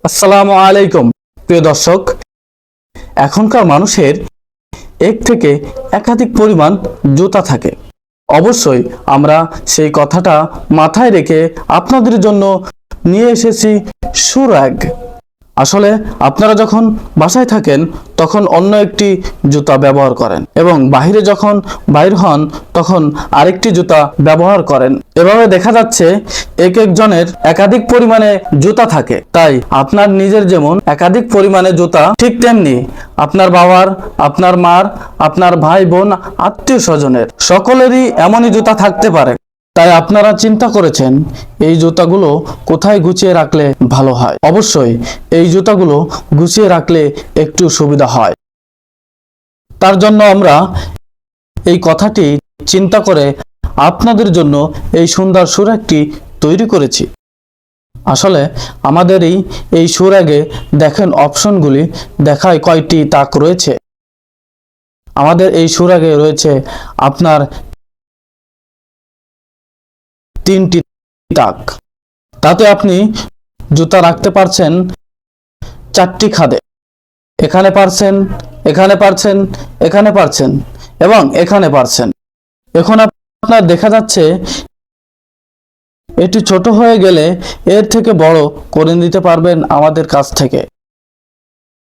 আসসালামু আলাইকুম প্রিয় দর্শক, এখনকার মানুষের এক থেকে একাধিক পরিমাণ জুতা থাকে। অবশ্যই আমরা সেই কথাটা মাথায় রেখে আপনাদের জন্য নিয়ে এসেছি শু র‍্যাগ। আসলে আপনারা যখন বাসায় থাকেন তখন অন্য একটি জুতা ব্যবহার করেন এবং বাহিরে যখন বাইর হন তখন আরেকটি জুতা ব্যবহার করেন। এভাবে দেখা যাচ্ছে এক একজনের একাধিক পরিমাণে জুতা থাকে। তাই আপনার নিজের যেমন একাধিক পরিমাণে জুতা, ঠিক তেমনি আপনার বাবার, আপনার মার, আপনার ভাই বোন, আত্মীয় স্বজনের সকলেরই এমনই জুতা থাকতে পারে। তাই আপনারা চিন্তা করেছেন এই জুতাগুলো কোথায় গুছিয়ে রাখলে ভালো হয়। অবশ্যই এই জুতাগুলো গুছিয়ে রাখলে একটু সুবিধা হয়। তার জন্য আমরা এই কথাটি চিন্তা করে আপনাদের জন্য এই সুন্দর শু র‍্যাগটি তৈরি করেছি। আসলে আমাদের এই শু র‍্যাগে দেখেন অপশনগুলি দেখায় কয়টি তাক রয়েছে। আমাদের এই শু র‍্যাগে রয়েছে আপনার 3টি তাক। তাতে আপনি জুতা রাখতে পারছেন 4টি খাদে। এখানে পারছেন, এখানে পারছেন, এখানে পারছেন এবং এখানে পারছেন। এখন আপনার দেখা যাচ্ছে এটি ছোট হয়ে গেলে এর থেকে বড় করে নিতে পারবেন আমাদের কাছ থেকে।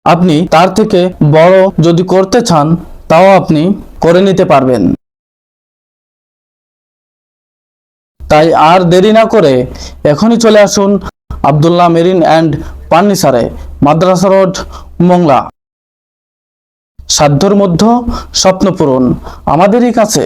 আপনি তার থেকে বড় যদি করতে চান তাও আপনি করে নিতে পারবেন। তাই আর দেরি না করে এখনই চলে আসুন আব্দুল্লাহ মেরিন অ্যান্ড ফার্নিচারে, মাদ্রাসা রোড, মোংলা। সাধ্যর মধ্যে স্বপ্ন পূরণ আমাদেরই কাছে।